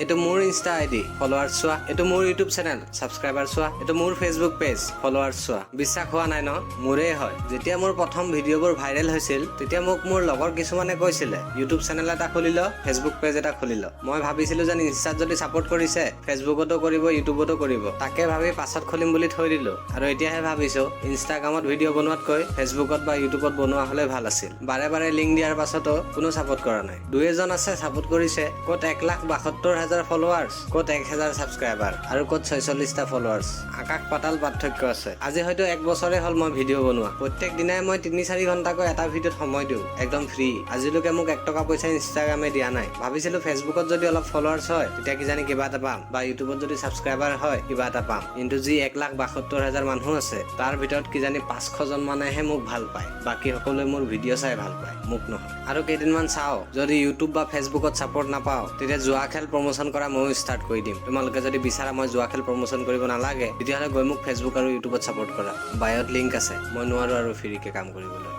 এটো মোৰ Insta ID followers চোৱা, এটো মোৰ ইউটিউব চেনেল সাবস্ক্ৰাইবাৰ চোৱা, এটো মোৰ ফেচবুক পেজ ফলোৱাৰ্ছ চোৱা। বিশ্বাস হোৱা নাই ন? মোৰে হয়। যেতিয়া মোৰ প্ৰথম ভিডিঅ'বোৰ ভাইৰেল হৈছিল তেতিয়া মোক মোৰ লগৰ কিছুমানে কৈছিলে ইউটিউব চেনেল এটা খুলি ল, ফেচবুক পেজ এটা খুলি ল। মই ভাবিছিলো যে ইনষ্টাত যদি সাপোৰ্ট কৰিছে ফেচবুকতো কৰিব, ইউটিউবতো কৰিব। তাকে ভাবি পাছত খুলিম বুলি থৈ দিলো আৰু এতিয়াহে ভাবিছো ইনষ্টাগ্ৰামত ভিডিঅ' বনোৱাতকৈ ফেচবুকত বা ইউটিউবত বনোৱা হলে ভাল আছিল। বাৰে বাৰে লিংক দিয়াৰ পাছতো কোনো সাপোৰ্ট কৰা নাই। দুই এজন আছে সাপোৰ্ট কৰিছে, ক'ত 1,72,000 ফলোৱাৰ্ছ, ক'ত 1,000 সাবস্ক্ৰাইবাৰ আৰু ক'ত 46টা ফলোৱাৰ্ছ। আকাশ পাতাল পাৰ্থক্য আছে। আজি হয়তো 1 বছৰে হ'ল মই ভিডিঅ' বনোৱা। প্ৰত্যেক দিনাই মই 3-4 ঘণ্টাকৈ এটা ভিডিঅ'ত সময় দিওঁ, একদম ফ্ৰী। আজিলৈকে মোক 1 টকা পইচা ইনষ্টাগ্ৰামে দিয়া নাই। ভাবিছিলো ফেচবুকত যদি অলপ ফলোৱাৰ্ছ হয় তেতিয়া কিজানি কিবা এটা পাম, বা ইউটিউবত যদি সাবস্ক্ৰাইবাৰ হয় কিবা এটা পাম। কিন্তু যি 1,72,000 মানুহ আছে তাৰ ভিতৰত কিজানি 500 জন মানেহে মোক ভাল পায়, বাকী সকলোৱে মোৰ ভিডিঅ' চাই ভাল পায়, মোক নহয়। আৰু কেইদিনমান চাও, যদি ইউটিউব বা ফেচবুকত সাপোৰ্ট নাপাও তেতিয়া জুৱা খেল প্ৰমোচন কৰা ময়ো ষ্টাৰ্ট কৰি দিম। তোমালোকে যদি বিচাৰা মই জুৱা খেল প্ৰমোচন কৰিব নালাগে তেতিয়াহ'লে গৈ মোক ফেচবুক আৰু ইউটিউবত সাপোৰ্ট কৰা। বায়ত লিংক আছে। মই নোৱাৰো আৰু ফ্ৰীকে কাম কৰিবলৈ।